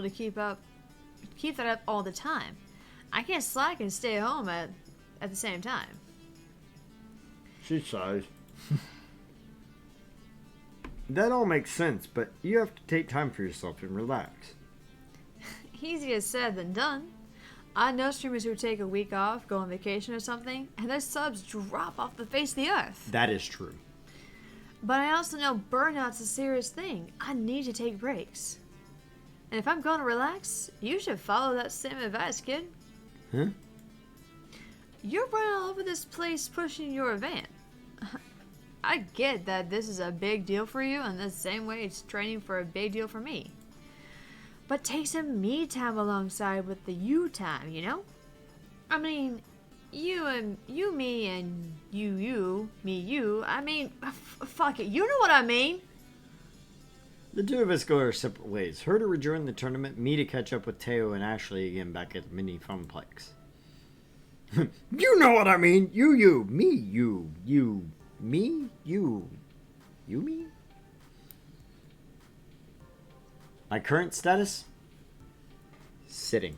to keep that up all the time. I can't slack and stay home at the same time. She sighs. That all makes sense, but you have to take time for yourself and relax. Easier said than done. I know streamers who take a week off, go on vacation or something, and their subs drop off the face of the earth. That is true. But I also know burnout's a serious thing. I need to take breaks. And if I'm going to relax, you should follow that same advice, kid. Huh? You're running all over this place pushing your van. I get that this is a big deal for you in the same way it's training for a big deal for me. But take some me time alongside with the you time, you know? I mean, you, me, and you, me, you. I mean, fuck it. You know what I mean? The two of us go our separate ways. Her to rejoin the tournament, me to catch up with Teo and Ashley again back at the mini Funplex. You know what I mean. You, me, you, me, you me? My current status? Sitting.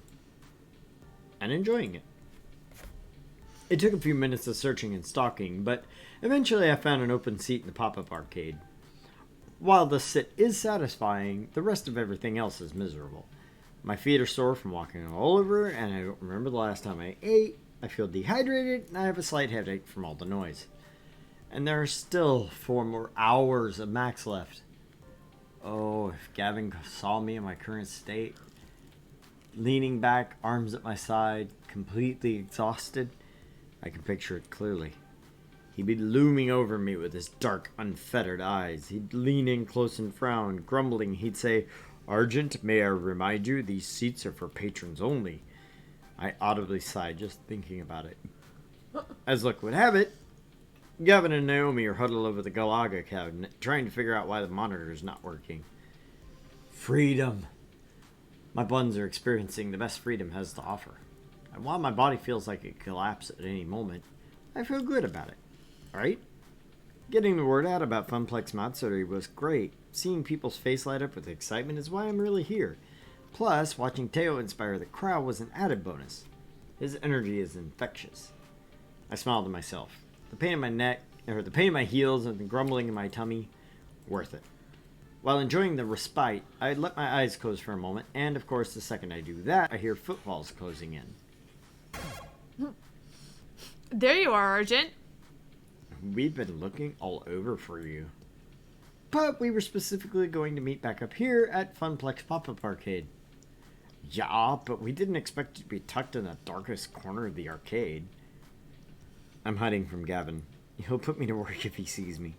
And enjoying it. It took a few minutes of searching and stalking, but eventually I found an open seat in the pop-up arcade. While the sit is satisfying, the rest of everything else is miserable. My feet are sore from walking all over, and I don't remember the last time I ate. I feel dehydrated, and I have a slight headache from all the noise. And there are still 4 more hours of max left. Oh, if Gavin saw me in my current state, leaning back, arms at my side, completely exhausted, I can picture it clearly. He'd be looming over me with his dark, unfettered eyes. He'd lean in close and frown, grumbling. He'd say, "Argent, may I remind you, these seats are for patrons only." I audibly sighed just thinking about it. As luck would have it, Gavin and Naomi are huddled over the Galaga cabinet, trying to figure out why the monitor is not working. Freedom. My buns are experiencing the best freedom has to offer. And while my body feels like it could collapse at any moment, I feel good about it. Right? Getting the word out about Funplex Matsuri was great. Seeing people's face light up with excitement is why I'm really here. Plus, watching Teo inspire the crowd was an added bonus. His energy is infectious. I smiled to myself. The pain in my neck, or the pain in my heels, and the grumbling in my tummy, worth it. While enjoying the respite, I let my eyes close for a moment, and of course, the second I do that, I hear footfalls closing in. There you are, Argent. We've been looking all over for you. But we were specifically going to meet back up here at Funplex Pop-Up Arcade. Yeah, but we didn't expect you to be tucked in the darkest corner of the arcade. I'm hiding from Gavin. He'll put me to work if he sees me.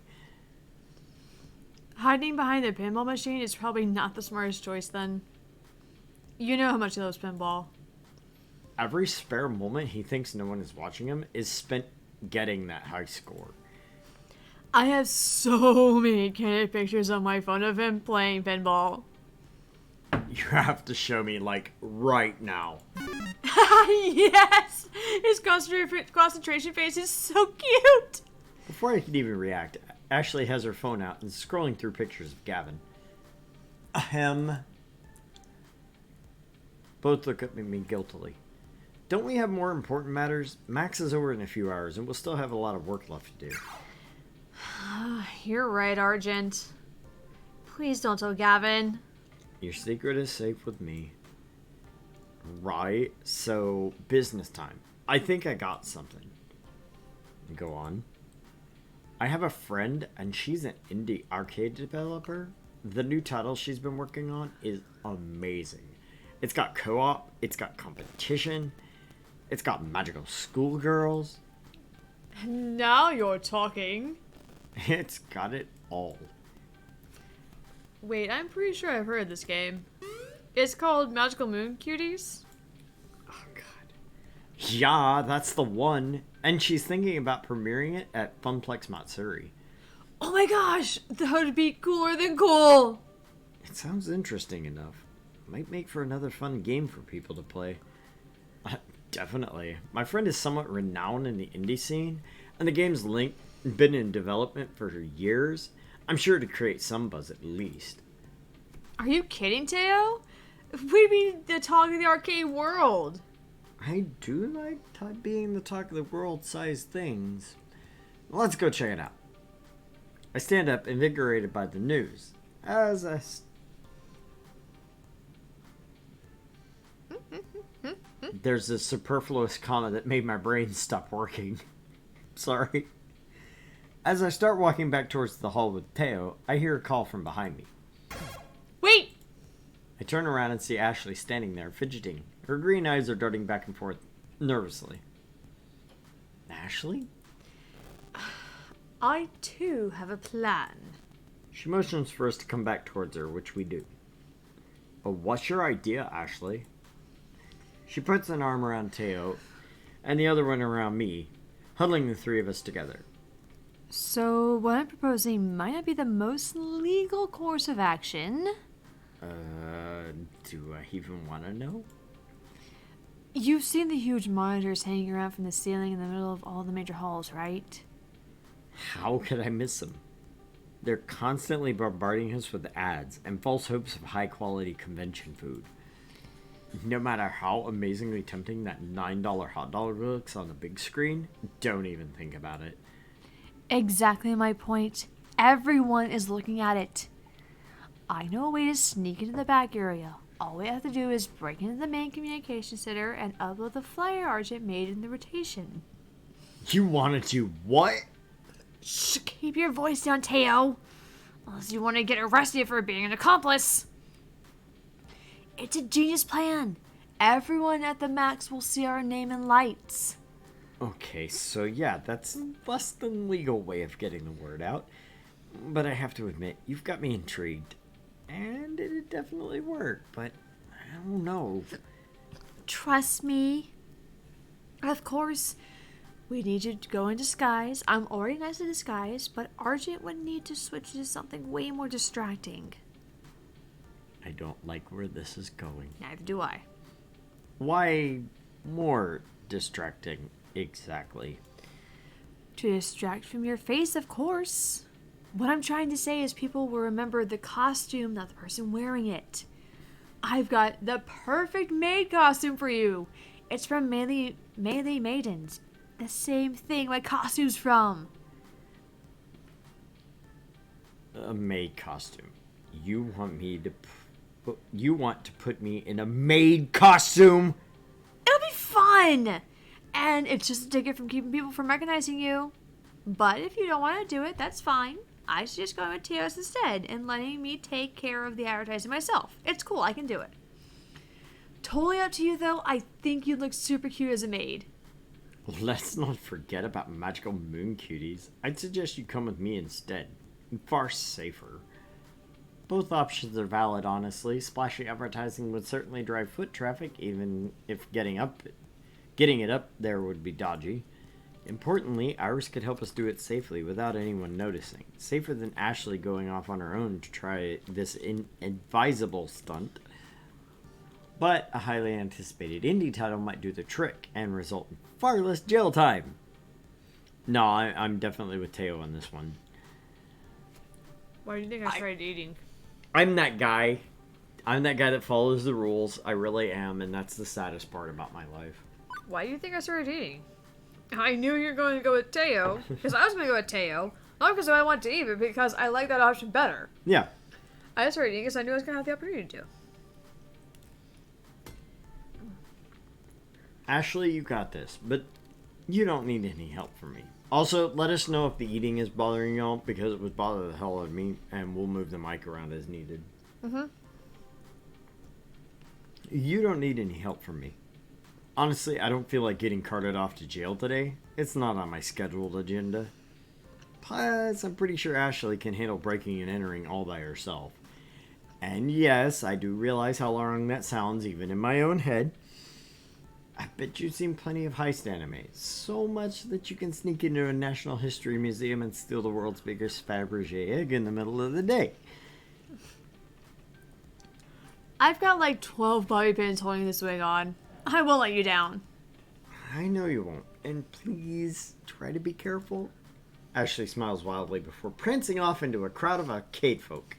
Hiding behind the pinball machine is probably not the smartest choice then. You know how much he loves pinball. Every spare moment he thinks no one is watching him is spent getting that high score. I have so many candid pictures on my phone of him playing pinball. You have to show me, like, right now. Yes! His concentration face is so cute! Before I could even react, Ashley has her phone out and is scrolling through pictures of Gavin. Ahem. Both look at me guiltily. Don't we have more important matters? Max is over in a few hours, and we'll still have a lot of work left to do. You're right, Argent. Please don't tell Gavin. Your secret is safe with me. Right, so business time. I think I got something. Go on. I have a friend, and she's an indie arcade developer. The new title she's been working on is amazing. It's got co-op, it's got competition, it's got magical schoolgirls. Now you're talking. It's got it all. Wait, I'm pretty sure I've heard of this game. It's called Magical Moon Cuties? Oh, God. Yeah, that's the one. And she's thinking about premiering it at Funplex Matsuri. Oh my gosh! That would be cooler than cool! It sounds interesting enough. Might make for another fun game for people to play. Definitely. My friend is somewhat renowned in the indie scene, and the game's been in development for years. I'm sure to create some buzz at least. Are you kidding, Teo? We be the talk of the arcade world. I do like being the talk of the world sized things. Let's go check it out. I stand up, invigorated by the news. As I... There's a superfluous comma that made my brain stop working. Sorry. As I start walking back towards the hall with Teo, I hear a call from behind me. Wait! I turn around and see Ashley standing there, fidgeting. Her green eyes are darting back and forth, nervously. Ashley? I too have a plan. She motions for us to come back towards her, which we do. But what's your idea, Ashley? She puts an arm around Teo, and the other one around me, huddling the three of us together. So, what I'm proposing might not be the most legal course of action. Do I even want to know? You've seen the huge monitors hanging around from the ceiling in the middle of all the major halls, right? How could I miss them? They're constantly bombarding us with ads and false hopes of high-quality convention food. No matter how amazingly tempting that $9 hot dog looks on the big screen, don't even think about it. Exactly my point. Everyone is looking at it. I know a way to sneak into the back area. All we have to do is break into the main communication center and upload the flyer Argent made in the rotation. You want to do what? Shh, keep your voice down, Teo. Unless you want to get arrested for being an accomplice. It's a genius plan. Everyone at the Max will see our name in lights. Okay, so yeah, that's less than legal way of getting the word out. But I have to admit, you've got me intrigued. And it'd definitely work, but I don't know. Trust me. Of course, we need you to go in disguise. I'm already nice in disguise, but Argent would need to switch to something way more distracting. I don't like where this is going. Neither do I. Why more distracting, exactly? To distract from your face, of course. What I'm trying to say is people will remember the costume, not the person wearing it. I've got the perfect maid costume for you. It's from Melee Maidens. The same thing my costume's from. A maid costume. You want to put me in a maid costume? It'll be fun! And it's just a ticket from keeping people from recognizing you. But if you don't want to do it, that's fine. I suggest going with Teos instead and letting me take care of the advertising myself. It's cool, I can do it. Totally up to you though, I think you'd look super cute as a maid. Let's not forget about magical moon cuties. I'd suggest you come with me instead. Far safer. Both options are valid, honestly. Splashy advertising would certainly drive foot traffic, even if getting it up there would be dodgy. Importantly, Iris could help us do it safely without anyone noticing. Safer than Ashley going off on her own to try this inadvisable stunt. But a highly anticipated indie title might do the trick and result in far less jail time. No, I'm definitely with Teo on this one. Why do you think I started eating? I'm that guy. I'm that guy that follows the rules. I really am, and that's the saddest part about my life. Why do you think I started eating? I knew you were going to go with Teo, because I was going to go with Teo. Not because I want to eat, but because I like that option better. Yeah. I started eating because I knew I was going to have the opportunity to. Ashley, you got this, but you don't need any help from me. Also, let us know if the eating is bothering y'all, because it would bother the hell out of me, and we'll move the mic around as needed. Mm-hmm. You don't need any help from me. Honestly, I don't feel like getting carted off to jail today. It's not on my scheduled agenda. Plus, I'm pretty sure Ashley can handle breaking and entering all by herself. And yes, I do realize how long that sounds, even in my own head. I bet you've seen plenty of heist anime. So much that you can sneak into a National History Museum and steal the world's biggest Fabergé egg in the middle of the day. I've got like 12 bobby pins holding this wig on. I won't let you down. I know you won't. And please, try to be careful. Ashley smiles wildly before prancing off into a crowd of arcade folk.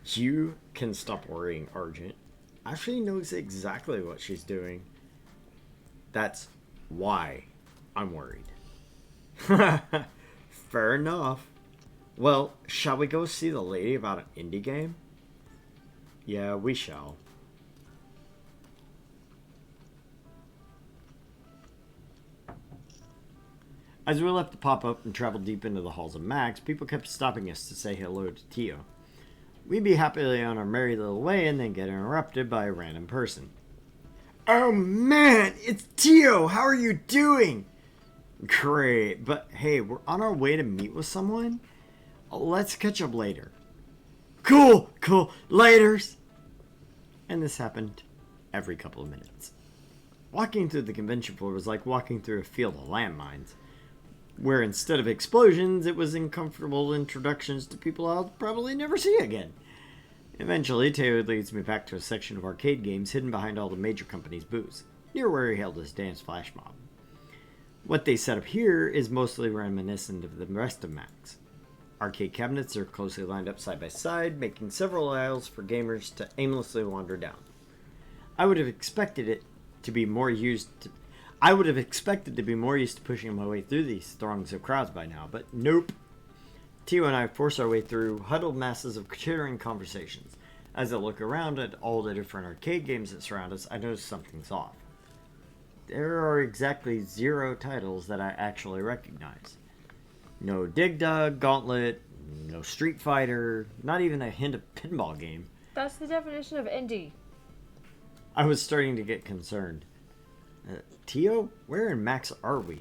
You can stop worrying, Argent. Ashley knows exactly what she's doing. That's why I'm worried. Fair enough. Well, shall we go see the lady about an indie game? Yeah, we shall. As we left the pop-up and traveled deep into the halls of Max, people kept stopping us to say hello to Tio. We'd be happily on our merry little way and then get interrupted by a random person. Oh man, it's Tio! How are you doing? Great, but hey, we're on our way to meet with someone? Let's catch up later. Cool, laters! And this happened every couple of minutes. Walking through the convention floor was like walking through a field of landmines, where instead of explosions, it was uncomfortable introductions to people I'll probably never see again. Eventually, Teo leads me back to a section of arcade games hidden behind all the major companies' booths, near where he held his dance flash mob. What they set up here is mostly reminiscent of the rest of Max. Arcade cabinets are closely lined up side by side, making several aisles for gamers to aimlessly wander down. I would have expected to be more used to pushing my way through these throngs of crowds by now, but nope. Tio and I force our way through huddled masses of chittering conversations. As I look around at all the different arcade games that surround us, I notice something's off. There are exactly 0 titles that I actually recognize. No Dig Dug, Gauntlet, no Street Fighter, not even a hint of pinball game. That's the definition of indie. I was starting to get concerned. Tio, where in Max are we?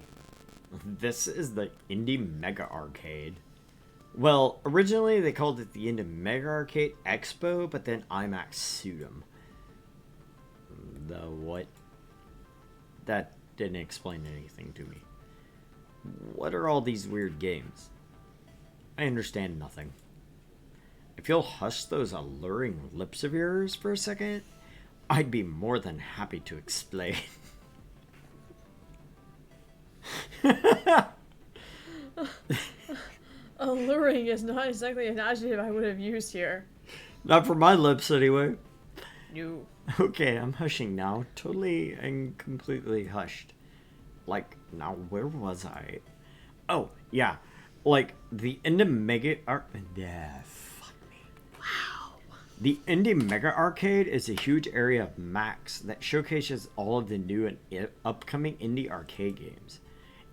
This is the Indie Mega Arcade. Well, originally they called it the Indie Mega Arcade Expo, but then IMAX sued them. The what? That didn't explain anything to me. What are all these weird games? I understand nothing. If you'll hush those alluring lips of yours for a second, I'd be more than happy to explain. Alluring is not exactly an adjective I would have used here. Not for my lips, anyway. No. Okay, I'm hushing now. Totally and completely hushed. Like, now where was I? Oh, yeah. Like, the Indie Mega fuck me. Wow. The Indie Mega Arcade is a huge area of Max that showcases all of the new and upcoming indie arcade games.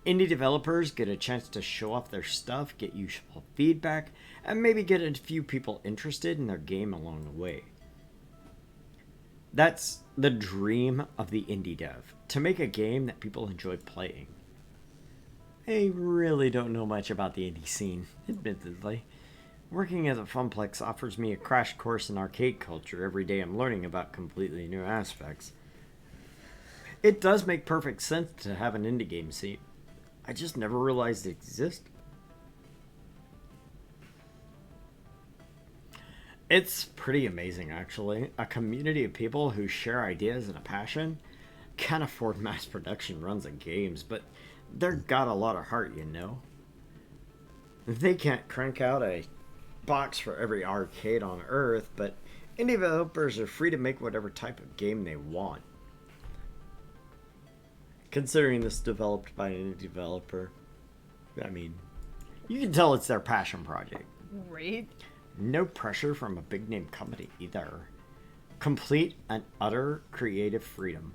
Indie developers get a chance to show off their stuff, get useful feedback, and maybe get a few people interested in their game along the way. That's the dream of the indie dev, to make a game that people enjoy playing. I really don't know much about the indie scene, admittedly. Working at a Funplex offers me a crash course in arcade culture. Every day I'm learning about completely new aspects. It does make perfect sense to have an indie game scene. I just never realized it existed. It's pretty amazing, actually. A community of people who share ideas and a passion can't afford mass production runs of games, but they've got a lot of heart, you know. They can't crank out a box for every arcade on Earth, but indie developers are free to make whatever type of game they want. Considering this developed by an indie developer, I mean, you can tell it's their passion project. Right? No pressure from a big name company either. Complete and utter creative freedom.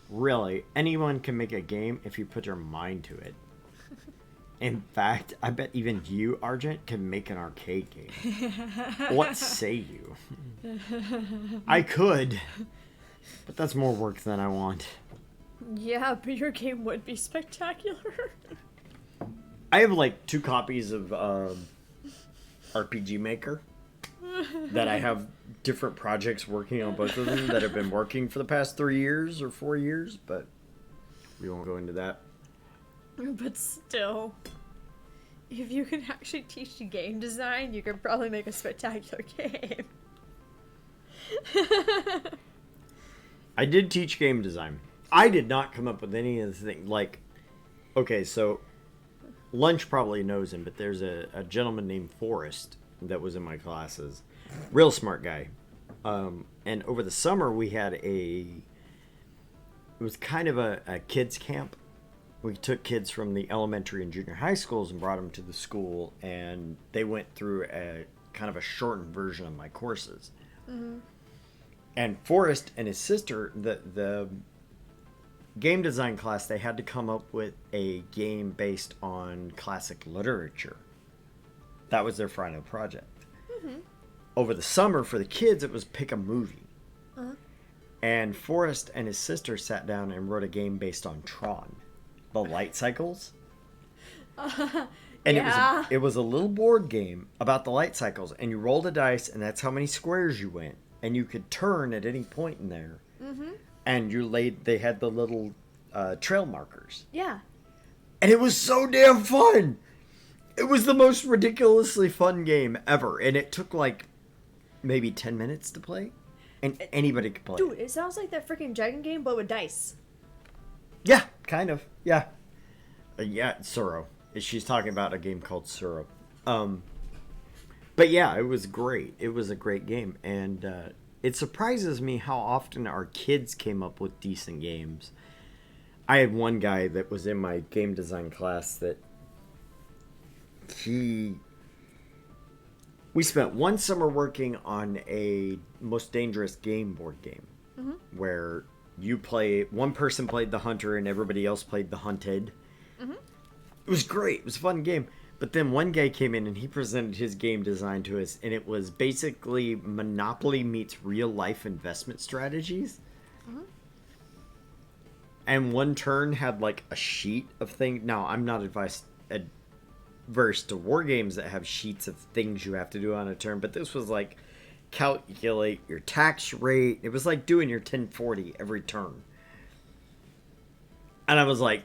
Really, anyone can make a game if you put your mind to it. In fact, I bet even you, Argent, can make an arcade game. What say you? I could, but that's more work than I want. Yeah, but your game would be spectacular. I have like 2 copies of RPG Maker that I have different projects working on, both of them that have been working for the past 3 years or 4 years, but we won't go into that. But still, if you can actually teach game design, you could probably make a spectacular game. I did teach game design. I did not come up with any of the things. Like, okay, so Lunch probably knows him, but there's a gentleman named Forrest that was in my classes. Real smart guy. And over the summer, we had it was kind of a kids camp. We took kids from the elementary and junior high schools and brought them to the school, and they went through a kind of a shortened version of my courses. And Forrest and his sister, the game design class, they had to come up with a game based on classic literature. That was their final project. Over the summer, for the kids, it was pick a movie. And Forrest and his sister sat down and wrote a game based on Tron, the light cycles. And it was a little board game about the light cycles, and you rolled a dice, and that's how many squares you went, and you could turn at any point in there. And they had the little trail markers. Yeah. And it was so damn fun. It was the most ridiculously fun game ever, and it took like maybe 10 minutes to play, and anybody could play. Dude, it sounds like that freaking dragon game, but with dice. Yeah, kind of. Yeah. Yeah, Suro. She's talking about a game called Suro. But yeah, it was great. It was a great game. And it surprises me how often our kids came up with decent games. I had one guy that was in my game design class that we spent one summer working on a Most Dangerous Game board game. Where one person played the hunter and everybody else played the hunted. It was great. It was a fun game. But then one guy came in and he presented his game design to us, and it was basically Monopoly meets real life investment strategies. And one turn had like a sheet of things. Now, I'm not adverse to war games that have sheets of things you have to do on a turn, but this was like calculate your tax rate. It was like doing your 1040 every turn. And I was like,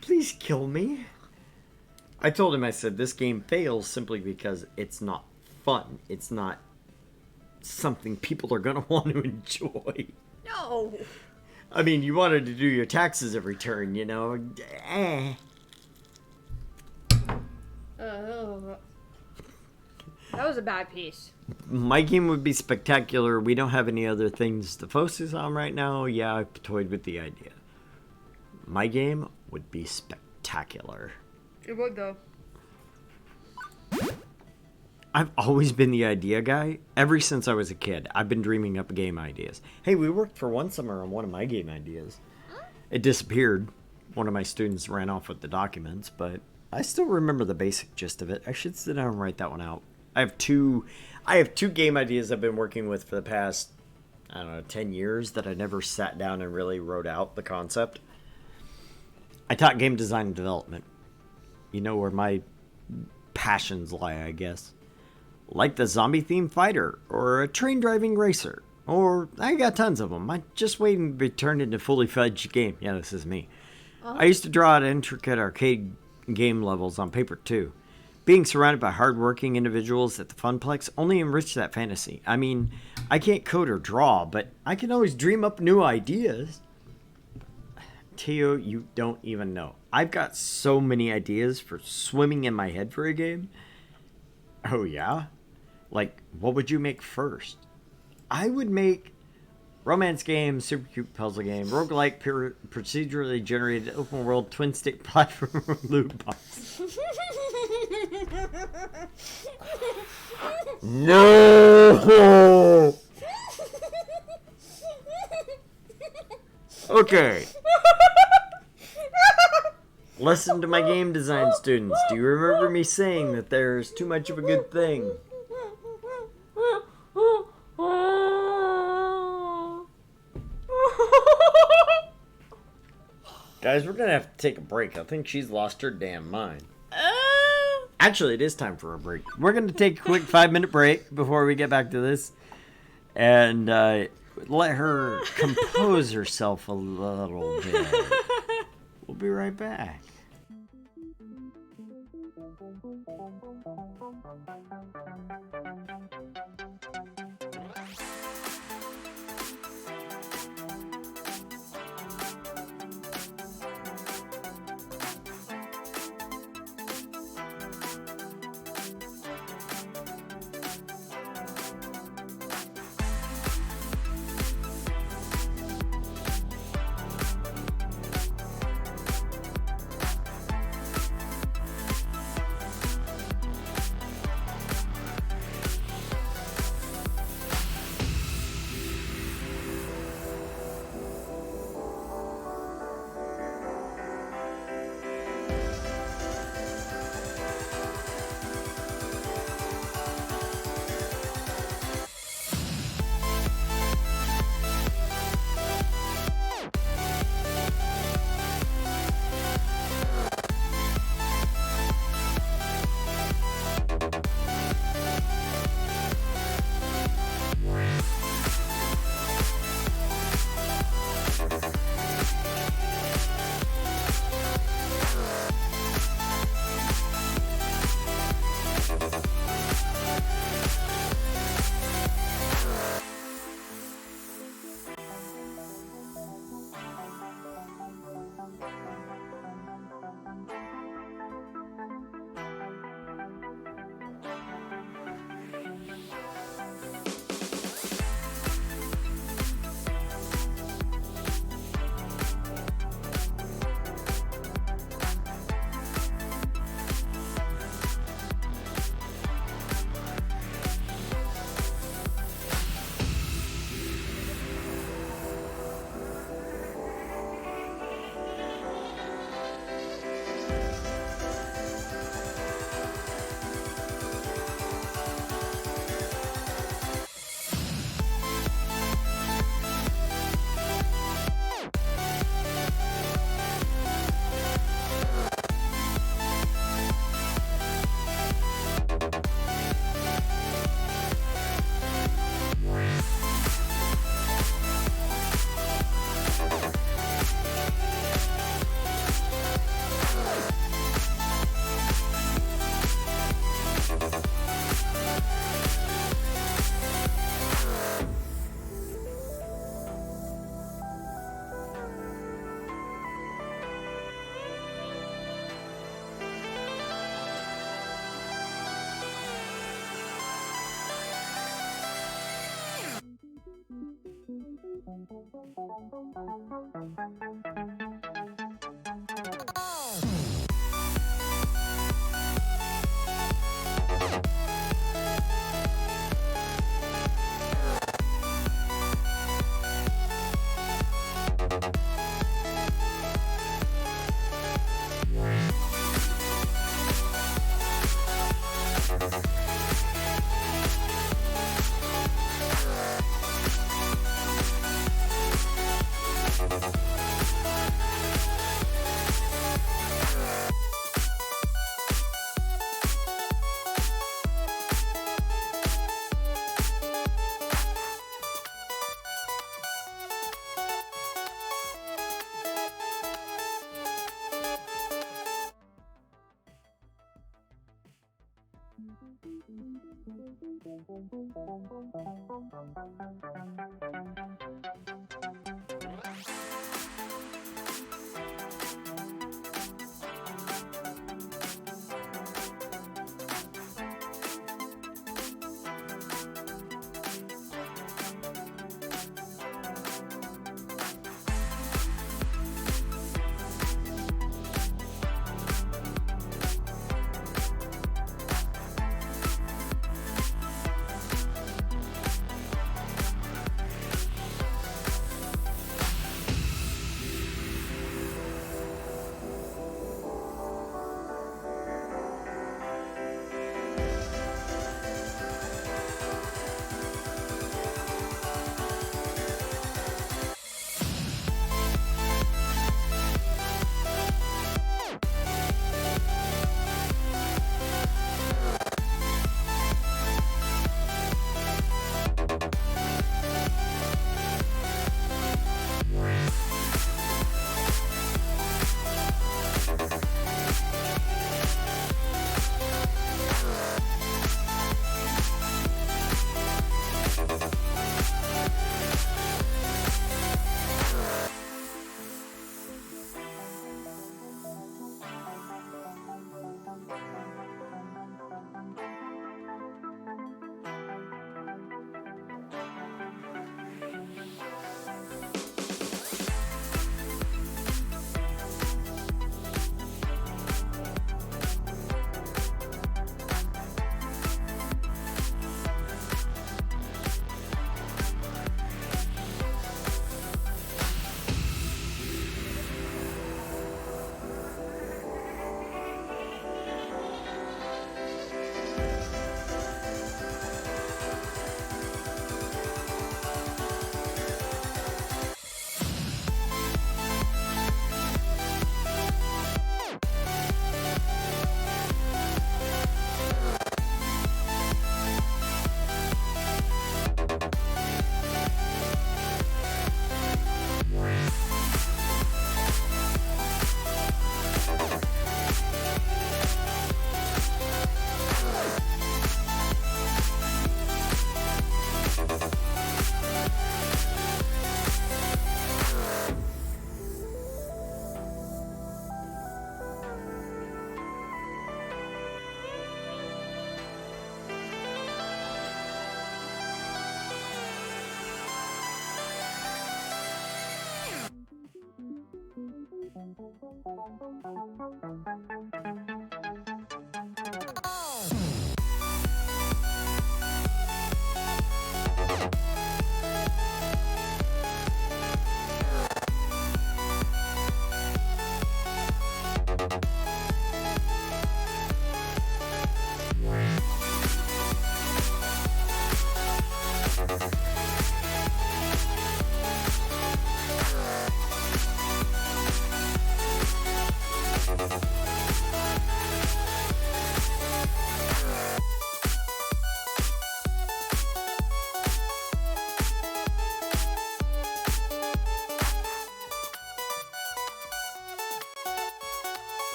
please kill me. I told him, I said, this game fails simply because it's not fun. It's not something people are going to want to enjoy. No. I mean, you wanted to do your taxes every turn, you know? That was a bad piece. My game would be spectacular. We don't have any other things to focus on right now. Yeah, I toyed with the idea. My game would be spectacular. It would, though. I've always been the idea guy. Ever since I was a kid, I've been dreaming up game ideas. Hey, we worked for one summer on one of my game ideas. It disappeared. One of my students ran off with the documents, but I still remember the basic gist of it. I should sit down and write that one out. I have two game ideas I've been working with for the past, 10 years that I never sat down and really wrote out the concept. I taught game design and development. You know where my passions lie, I guess. Like the zombie-themed fighter, or a train-driving racer, or I got tons of them. I'm just waiting to be turned into a fully fledged game. Yeah, this is me. I used to draw out intricate arcade game levels on paper, too. Being surrounded by hardworking individuals at the Funplex only enriched that fantasy. I mean, I can't code or draw, but I can always dream up new ideas. Teo, you don't even know. I've got so many ideas for swimming in my head for a game. Oh, yeah? Like, what would you make first? I would make romance game, super cute puzzle game, roguelike, procedurally generated open world twin stick platform loot box. No! Okay. Listen to my game design students. Do you remember me saying that there's too much of a good thing? Guys, we're gonna have to take a break. I think she's lost her damn mind. Actually, it is time for a break. We're gonna take a quick 5-minute break before we get back to this. And let her compose herself a little bit. We'll be right back.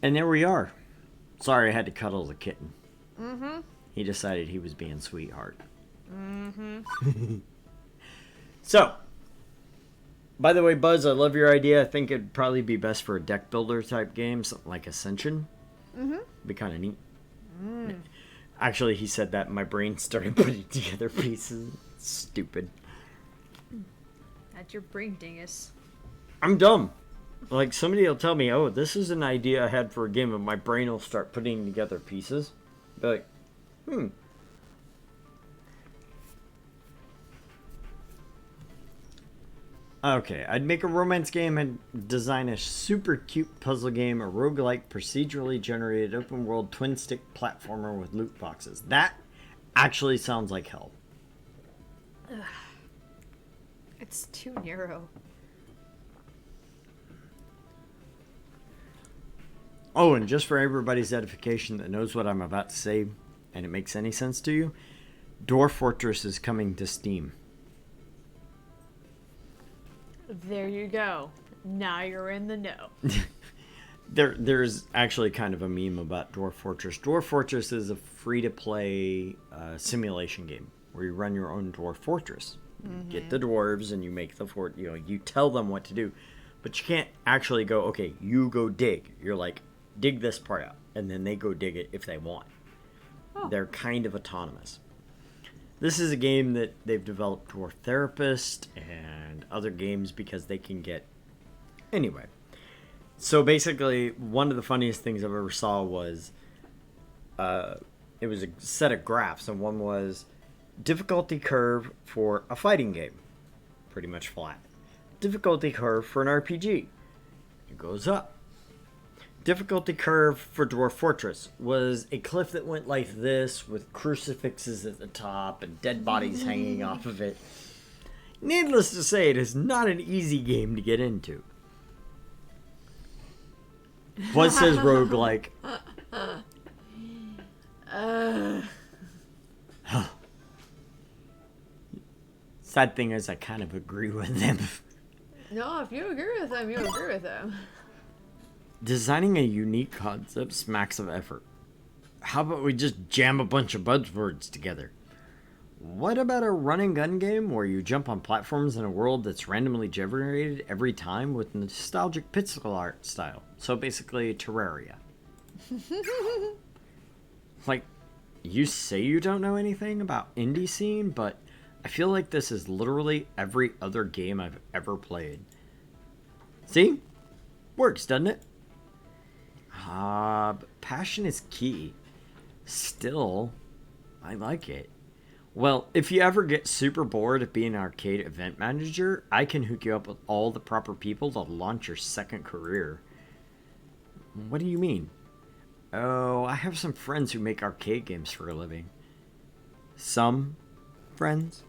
And there we are. Sorry I had to cuddle the kitten. Mm-hmm. He decided he was being sweetheart. Mm-hmm. So, by the way, Buzz, I love your idea. I think it'd probably be best for a deck builder type game, something like Ascension. Mm-hmm. Be kind of neat. Mm. Actually, he said that and my brain started putting together pieces. Stupid. That's your brain dingus. I'm dumb. Like, somebody will tell me, oh, this is an idea I had for a game, and my brain will start putting together pieces. Be like, Okay, I'd make a romance game and design a super cute puzzle game, a roguelike, procedurally generated open world twin stick platformer with loot boxes. That actually sounds like hell. It's too narrow. Oh, and just for everybody's edification that knows what I'm about to say, and it makes any sense to you, Dwarf Fortress is coming to Steam. There you go. Now you're in the know. There's actually kind of a meme about Dwarf Fortress. Dwarf Fortress is a free-to-play simulation game where you run your own dwarf fortress. You get the dwarves and you make the fort. You know, you tell them what to do, but you can't actually go. Okay, you go dig. You're like, dig this part out, and then they go dig it if they want. Oh. They're kind of autonomous. This is a game that they've developed Dwarf Therapist and other games because they can get... Anyway. So basically, one of the funniest things I've ever saw was... it was a set of graphs, and one was difficulty curve for a fighting game. Pretty much flat. Difficulty curve for an RPG. It goes up. Difficulty curve for Dwarf Fortress was a cliff that went like this with crucifixes at the top and dead bodies hanging off of it. Needless to say, it is not an easy game to get into. What says roguelike? Sad thing is, I kind of agree with them. No, if you agree with them, you agree with them. Designing a unique concept smacks of effort. How about we just jam a bunch of buzzwords together? What about a run and gun game where you jump on platforms in a world that's randomly generated every time with nostalgic pixel art style? So basically, Terraria. Like, you say you don't know anything about indie scene, but I feel like this is literally every other game I've ever played. See? Works, doesn't it? But passion is key. Still, I like it. Well, if you ever get super bored of being an arcade event manager, I can hook you up with all the proper people to launch your second career. What do you mean? Oh, I have some friends who make arcade games for a living. Some friends?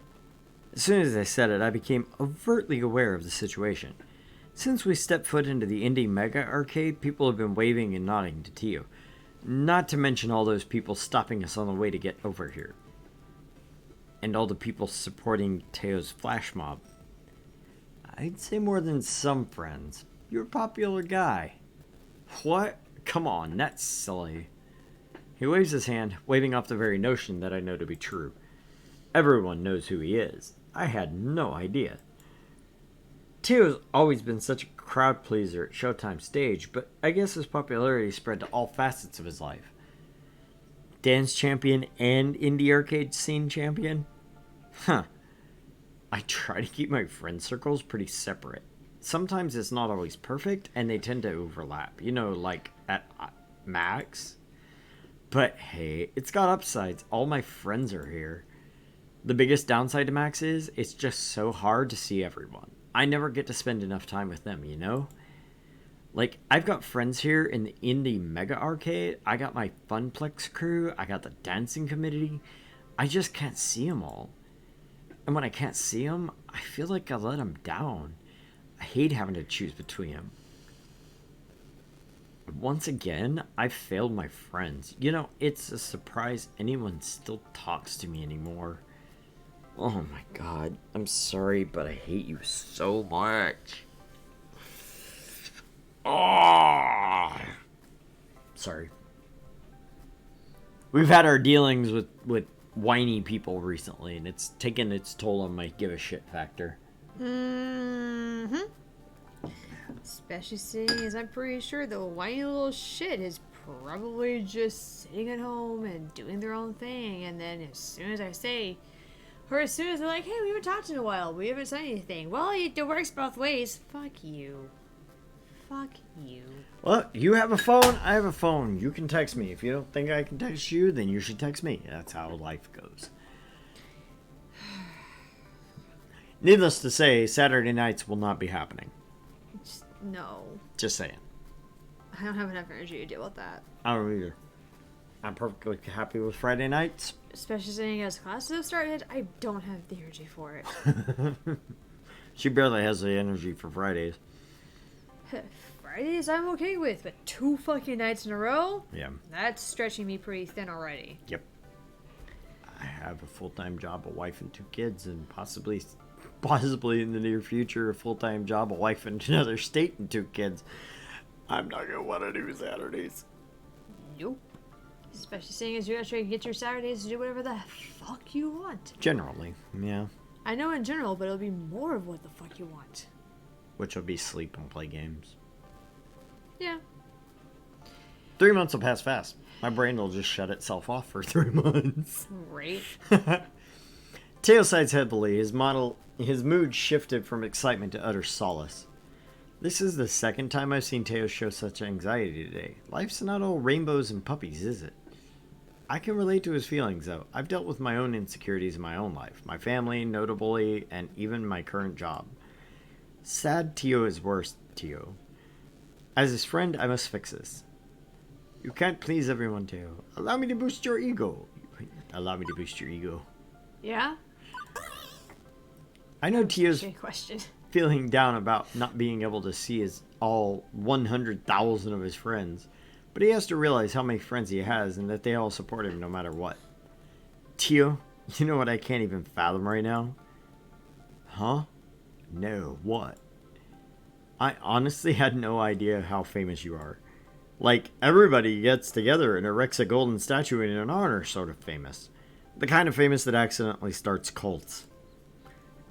As soon as I said it, I became overtly aware of the situation. Since we stepped foot into the Indie Mega Arcade, people have been waving and nodding to Tio. Not to mention all those people stopping us on the way to get over here. And all the people supporting Teo's flash mob. I'd say more than some friends. You're a popular guy. What? Come on, that's silly. He waves his hand, waving off the very notion that I know to be true. Everyone knows who he is. I had no idea. Teo's always been such a crowd pleaser at Showtime stage, but I guess his popularity spread to all facets of his life. Dance champion and indie arcade scene champion? Huh. I try to keep my friend circles pretty separate. Sometimes it's not always perfect, and they tend to overlap. You know, like at Max. But hey, it's got upsides. All my friends are here. The biggest downside to Max is, it's just so hard to see everyone. I never get to spend enough time with them, you know? Like, I've got friends here in the Indie Mega Arcade. I got my Funplex crew. I got the dancing committee. I just can't see them all. And when I can't see them, I feel like I let them down. I hate having to choose between them. Once again, I failed my friends. You know, it's a surprise anyone still talks to me anymore. Oh my god, I'm sorry, but I hate you so much. Oh! Sorry. We've had our dealings with whiny people recently, and it's taken its toll on my give a shit factor. Mm-hmm. Especially seeing as I'm pretty sure the whiny little shit is probably just sitting at home and doing their own thing, and then as soon as I say, Or as soon as they're like, hey, we haven't talked in a while. We haven't said anything. Well, it works both ways. Fuck you. Fuck you. Well, you have a phone, I have a phone. You can text me. If you don't think I can text you, then you should text me. That's how life goes. Needless to say, Saturday nights will not be happening. No. Just saying. I don't have enough energy to deal with that. I don't either. I'm perfectly happy with Friday nights. Especially seeing as classes have started, I don't have the energy for it. She barely has the energy for Fridays. Fridays I'm okay with, but 2 fucking nights in a row? Yeah. That's stretching me pretty thin already. Yep. I have a full-time job, a wife, and 2 kids, and possibly in the near future, a full-time job, a wife, and another state, and 2 kids. I'm not gonna want to do Saturdays. Nope. Especially seeing as you actually get your Saturdays to do whatever the fuck you want. Generally, yeah. I know in general, but it'll be more of what the fuck you want. Which will be sleep and play games. Yeah. 3 months will pass fast. My brain will just shut itself off for 3 months. Right. Teo sighs heavily. His mood shifted from excitement to utter solace. This is the second time I've seen Teo show such anxiety today. Life's not all rainbows and puppies, is it? I can relate to his feelings, though. I've dealt with my own insecurities in my own life. My family, notably, and even my current job. Sad Teo is worse, Teo. As his friend, I must fix this. You can't please everyone, Teo. Allow me to boost your ego. Allow me to boost your ego. Yeah? I know Teo's Good question. feeling down about not being able to see all 100,000 of his friends, but he has to realize how many friends he has and that they all support him no matter what. Teo, you know what I can't even fathom right now? Huh? No, what? I honestly had no idea how famous you are. Like, everybody gets together and erects a golden statue in an honor sort of famous. The kind of famous that accidentally starts cults.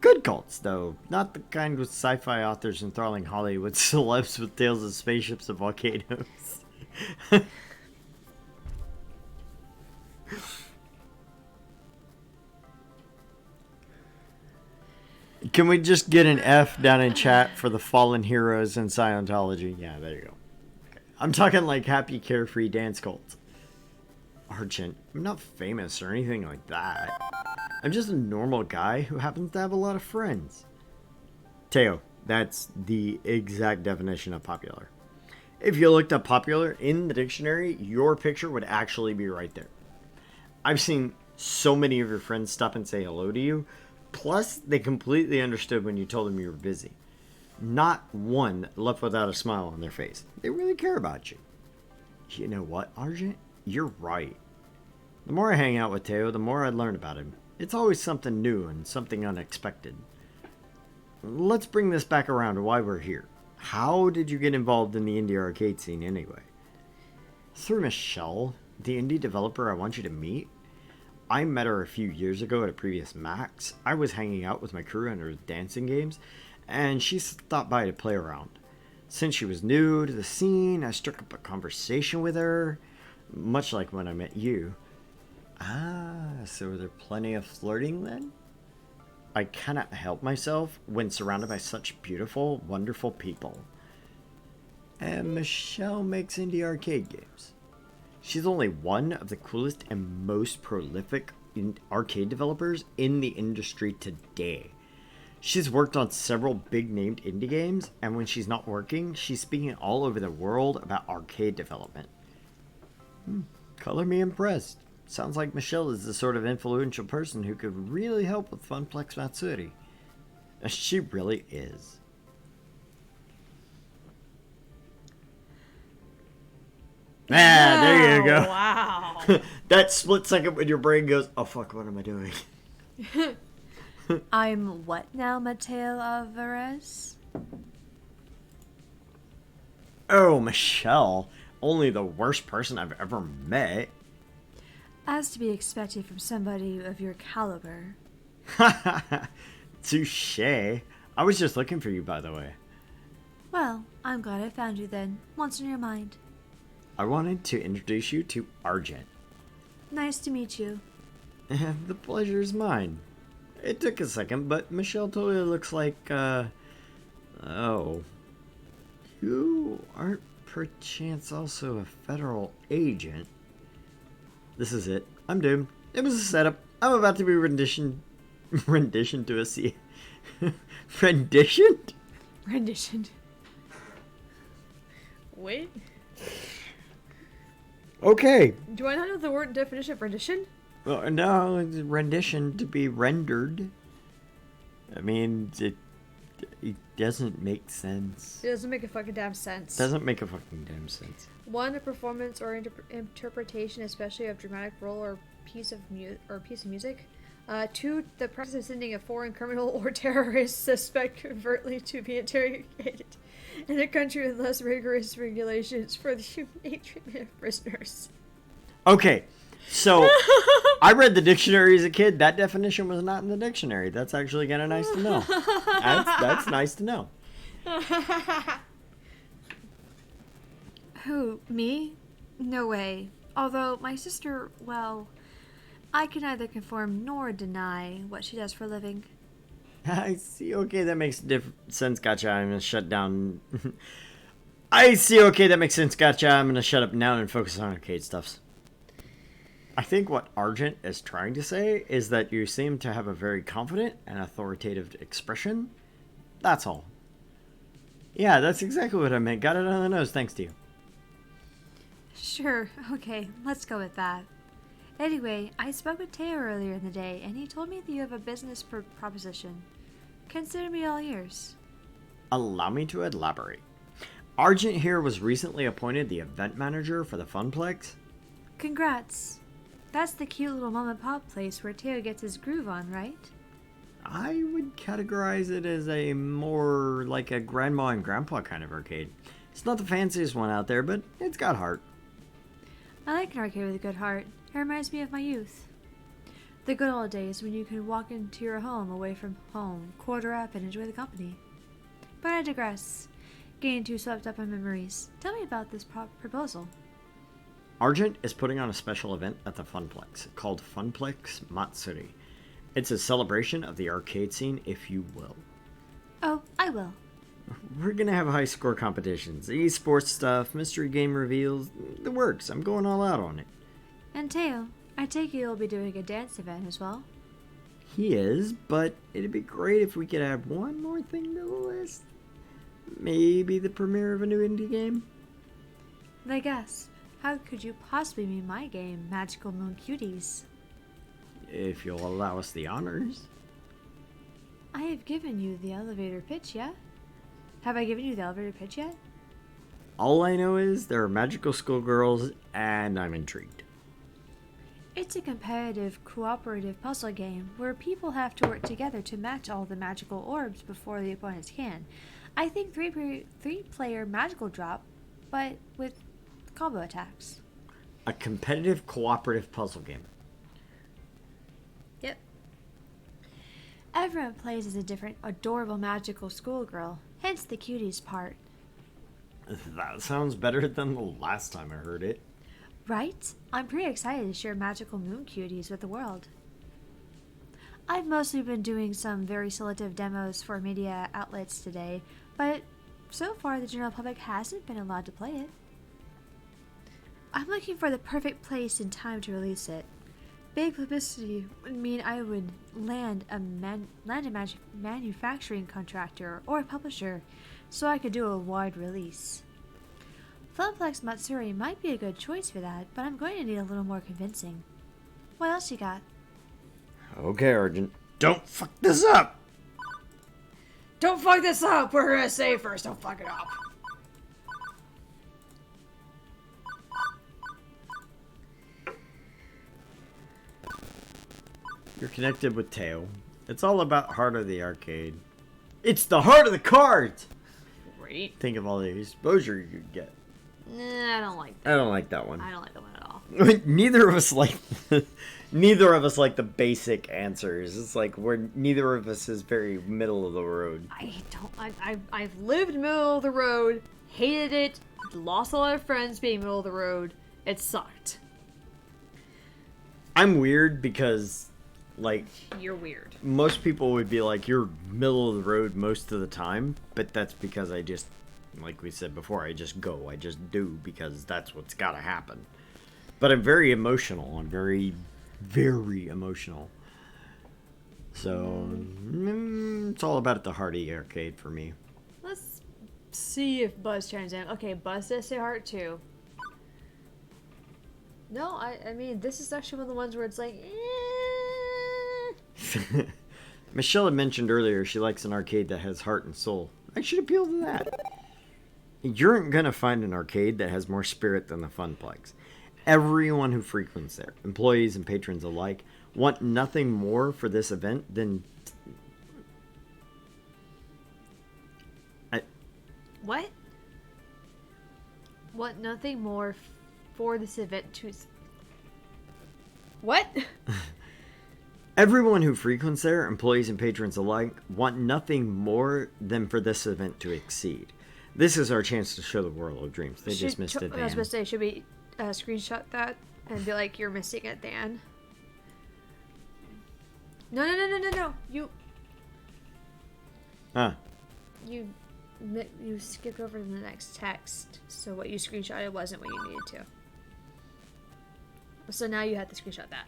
Good cults, though. Not the kind with sci-fi authors enthralling Hollywood celebs with tales of spaceships and volcanoes. Can we just get an F down in chat for the fallen heroes in Scientology? Yeah, there you go. Okay. I'm talking like happy, carefree dance cults. Argent, I'm not famous or anything like that. I'm just a normal guy who happens to have a lot of friends. Teo, that's the exact definition of popular. If you looked up popular in the dictionary, your picture would actually be right there. I've seen so many of your friends stop and say hello to you. Plus, they completely understood when you told them you were busy. Not one left without a smile on their face. They really care about you. You know what, Argent? You're right. The more I hang out with Teo, the more I learn about him. It's always something new and something unexpected. Let's bring this back around to why we're here. How did you get involved in the indie arcade scene anyway? Through Michelle, the indie developer I want you to meet. I met her a few years ago at a previous Max. I was hanging out with my crew in her dancing games, and she stopped by to play around. Since she was new to the scene, I struck up a conversation with her, much like when I met you. Ah, so were there plenty of flirting then? I cannot help myself when surrounded by such beautiful, wonderful people. And Michelle makes indie arcade games. She's only one of the coolest and most prolific arcade developers in the industry today. She's worked on several big-named indie games, and when she's not working, she's speaking all over the world about arcade development. Color me impressed. Sounds like Michelle is the sort of influential person who could really help with Funplex Matsuri. She really is. Ah, there you go. Wow. That split second when your brain goes, oh fuck, what am I doing? I'm what now, Mateo Alvarez? Oh, Michelle. Only the worst person I've ever met. As to be expected from somebody of your caliber. Touche. I was just looking for you, by the way. Well, I'm glad I found you then. What's in your mind? I wanted to introduce you to Argent. Nice to meet you. The pleasure is mine. It took a second, but Michelle totally looks like, oh. You aren't perchance also a federal agent. This is it. I'm doomed. It was a setup. I'm about to be renditioned to a sea. Renditioned? Renditioned. Wait. Okay. Do I not know the word definition of rendition? Well, no, it's rendition to be rendered. I mean, it doesn't make sense. It doesn't make a fucking damn sense. Doesn't make a fucking damn sense. One, a performance or interpretation, especially of dramatic role or piece of music. Two, the practice of sending a foreign criminal or terrorist suspect covertly to be interrogated in a country with less rigorous regulations for the humane treatment of prisoners. Okay, so I read the dictionary as a kid. That definition was not in the dictionary. That's actually kind of nice to know. That's nice to know. Who, me? No way. Although my sister, well, I can neither confirm nor deny what she does for a living. I see. Okay, that makes sense. Gotcha. I'm gonna shut down. I see. Okay, that makes sense. Gotcha. I'm gonna shut up now and focus on arcade stuffs. I think what Argent is trying to say is that you seem to have a very confident and authoritative expression. That's all. Yeah, that's exactly what I meant. Got it on the nose. Thanks to you. Sure, okay, let's go with that. Anyway, I spoke with Teo earlier in the day, and he told me that you have a business proposition. Consider me all ears. Allow me to elaborate. Argent here was recently appointed the event manager for the Funplex. Congrats. That's the cute little mom and pop place where Teo gets his groove on, right? I would categorize it as a more like a grandma and grandpa kind of arcade. It's not the fanciest one out there, but it's got heart. I like an arcade with a good heart. It reminds me of my youth. The good old days when you could walk into your home away from home, quarter up, and enjoy the company. But I digress. Getting too swept up in memories. Tell me about this proposal. Argent is putting on a special event at the Funplex called Funplex Matsuri. It's a celebration of the arcade scene, if you will. Oh, I will. We're gonna have high score competitions, esports stuff, mystery game reveals, the works. I'm going all out on it. And Teo, I take it you'll be doing a dance event as well? He is, but it'd be great if we could add one more thing to the list. Maybe the premiere of a new indie game? I guess. How could you possibly mean my game, Magical Moon Cuties? If you'll allow us the honors. I have given you the elevator pitch yet? Have I given you the elevator pitch yet? All I know is there are magical schoolgirls, and I'm intrigued. It's a competitive, cooperative puzzle game where people have to work together to match all the magical orbs before the opponents can. I think three-player magical drop, but with combo attacks. A competitive, cooperative puzzle game. Yep. Everyone plays as a different, adorable, magical schoolgirl, hence the cuties part. That sounds better than the last time I heard it. Right? I'm pretty excited to share Magical Moon Cuties with the world. I've mostly been doing some very selective demos for media outlets today, but so far the general public hasn't been allowed to play it. I'm looking for the perfect place and time to release it. Big publicity would mean I would land a manufacturing contractor or a publisher, so I could do a wide release. Funplex Matsuri might be a good choice for that, but I'm going to need a little more convincing. What else you got? Okay, Argent. Don't fuck this up! Don't fuck this up! We're gonna say first, don't fuck it up! You're connected with Teo. It's all about heart of the arcade. It's the heart of the cards! Great. Think of all the exposure you could get. Nah, I don't like that. I don't like that one. I don't like that one at all. Neither of us like the basic answers. It's like neither of us is very middle of the road. I've lived middle of the road, hated it, lost a lot of friends being middle of the road. It sucked. I'm weird because Like, You're weird. most people would be like, you're middle of the road most of the time, but that's because I just, like we said before, I just go. I just do because that's what's got to happen. But I'm very emotional. I'm very, very emotional. So, it's all about the Hardy arcade for me. Let's see if Buzz turns in. Okay, Buzz does say heart too. No, I mean, this is actually one of the ones where it's like, Michelle had mentioned earlier she likes an arcade that has heart and soul. I should appeal to that. You aren't going to find an arcade that has more spirit than the Funplex. Everyone who frequents there, employees and patrons alike, want nothing more for this event than... What? Want nothing more for this event to... What? Everyone who frequents there, employees and patrons alike, want nothing more than for this event to exceed. This is our chance to show the world of dreams. They just missed it, Dan. I was supposed to say, should we screenshot that and be like, you're missing it, Dan? No. You skipped over to the next text, so what you screenshotted wasn't what you needed to. So now you have to screenshot that.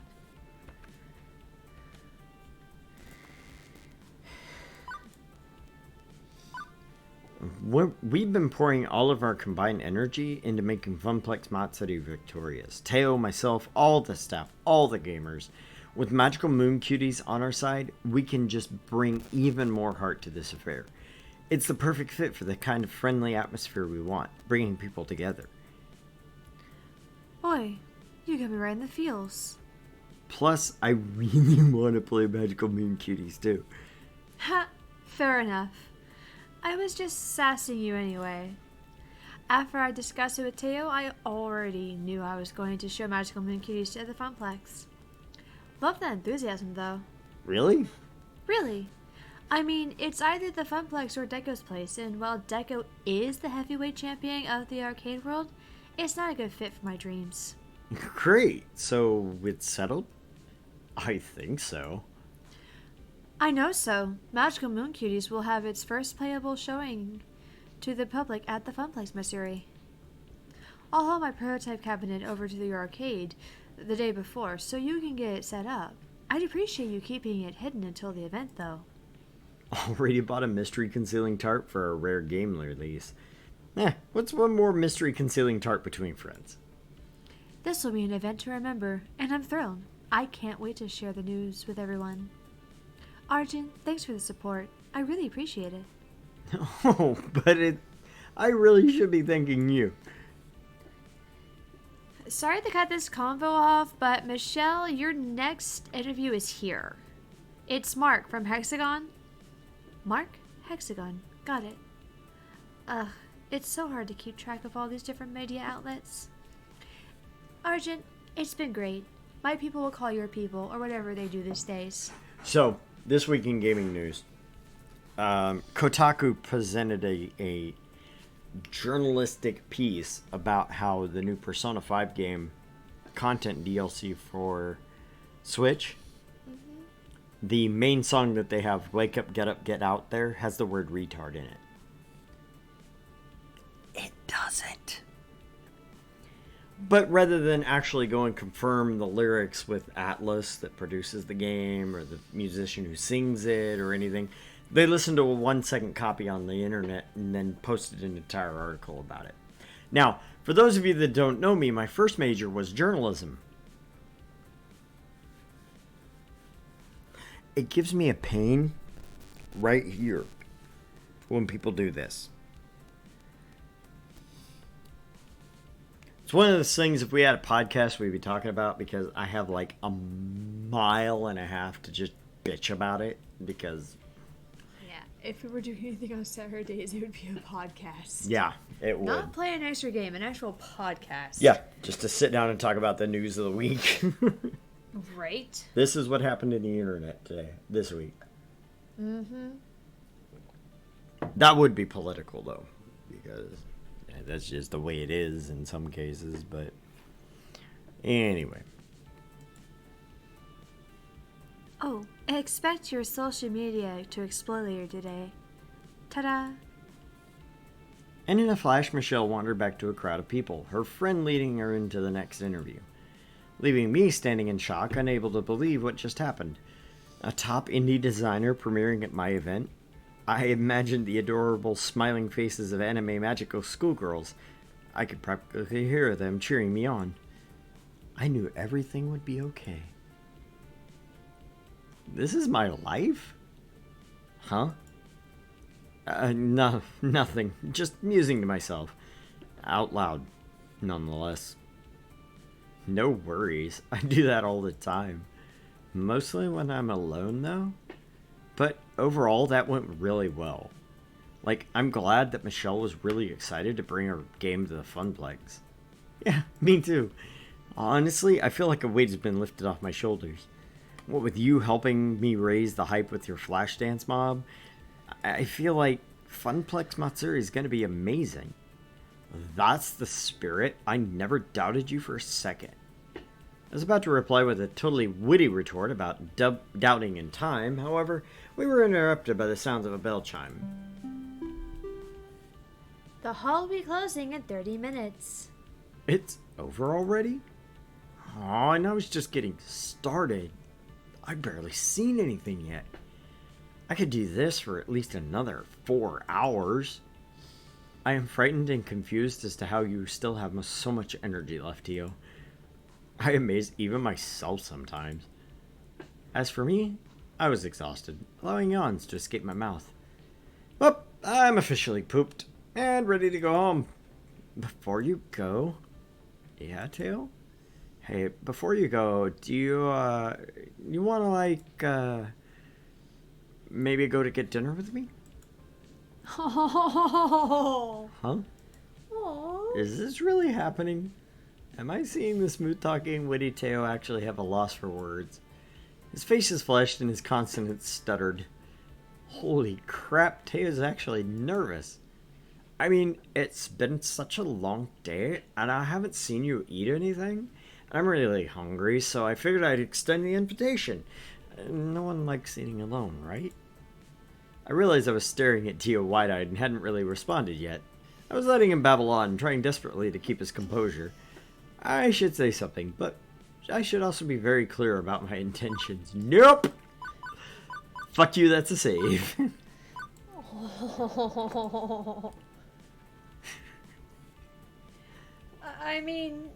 We've been pouring all of our combined energy into making Funplex Mott City victorious. Teo, myself, all the staff, all the gamers. With Magical Moon Cuties on our side, we can just bring even more heart to this affair. It's the perfect fit for the kind of friendly atmosphere we want, bringing people together. Boy, you got me right in the feels. Plus, I really want to play Magical Moon Cuties too. Ha, fair enough. I was just sassing you anyway. After I discussed it with Teo, I already knew I was going to show Magical Moon Cuties to the Funplex. Love the enthusiasm, though. Really? Really. I mean, it's either the Funplex or Deco's place, and while Deco is the heavyweight champion of the arcade world, it's not a good fit for my dreams. Great. So, it's settled? I think so. I know so. Magical Moon Cuties will have its first playable showing to the public at the Funplex, Missouri. I'll haul my prototype cabinet over to the arcade the day before so you can get it set up. I'd appreciate you keeping it hidden until the event, though. Already bought a mystery concealing tart for a rare game release. What's one more mystery concealing tart between friends? This will be an event to remember, and I'm thrilled. I can't wait to share the news with everyone. Arjun, thanks for the support. I really appreciate it. Oh, but I really should be thanking you. Sorry to cut this convo off, but Michelle, your next interview is here. It's Mark from Hexagon. Mark? Hexagon. Got it. It's so hard to keep track of all these different media outlets. Arjun, it's been great. My people will call your people, or whatever they do these days. So, this week in gaming news, Kotaku presented a journalistic piece about how the new Persona 5 game content DLC for Switch, the main song that they have, Wake Up, Get Out there, has the word retard in it. It doesn't. But rather than actually go and confirm the lyrics with Atlas that produces the game or the musician who sings it or anything, they listened to a 1-second copy on the internet and then posted an entire article about it. Now, for those of you that don't know me, my first major was journalism. It gives me a pain right here when people do this. It's one of those things, if we had a podcast, we'd be talking about, because I have like a mile and a half to just bitch about it, because... Yeah, if we were doing anything on Saturdays, it would be a podcast. Yeah, it would. Not play an extra game, an actual podcast. Yeah, just to sit down and talk about the news of the week. Right? This is what happened in the internet today, this week. Mm-hmm. That would be political, though, because that's just the way it is in some cases, but anyway. Oh, expect your social media to explode later today. Ta-da! And in a flash, Michelle wandered back to a crowd of people, her friend leading her into the next interview, leaving me standing in shock, unable to believe what just happened. A top indie designer premiering at my event? I imagined the adorable smiling faces of anime magical schoolgirls. I could practically hear them cheering me on. I knew everything would be okay. This is my life? Huh? No, nothing. Just musing to myself. Out loud, nonetheless. No worries. I do that all the time. Mostly when I'm alone, though. But overall, that went really well. Like, I'm glad that Michelle was really excited to bring her game to the Funplex. Yeah, me too. Honestly, I feel like a weight has been lifted off my shoulders. What with you helping me raise the hype with your Flashdance mob, I feel like Funplex Matsuri is going to be amazing. That's the spirit. I never doubted you for a second. I was about to reply with a totally witty retort about doubting in time. However, we were interrupted by the sounds of a bell chime. The hall will be closing in 30 minutes. It's over already? Oh, and I was just getting started. I've barely seen anything yet. I could do this for at least another 4 hours. I am frightened and confused as to how you still have so much energy left, Tio. I amaze even myself sometimes. As for me, I was exhausted, allowing yawns to escape my mouth. Well, I'm officially pooped and ready to go home. Before you go... Yeah, Tio? Hey, before you go, do you want to, maybe go to get dinner with me? Oh. Huh? Oh. Is this really happening? Am I seeing the smooth-talking, witty Teo actually have a loss for words? His face is flushed and his consonants stuttered. Holy crap, Teo's actually nervous. I mean, it's been such a long day, and I haven't seen you eat anything. I'm really hungry, so I figured I'd extend the invitation. No one likes eating alone, right? I realized I was staring at Tio wide-eyed and hadn't really responded yet. I was letting him babble on, trying desperately to keep his composure. I should say something, but I should also be very clear about my intentions. Nope! Fuck you, that's a save. I mean,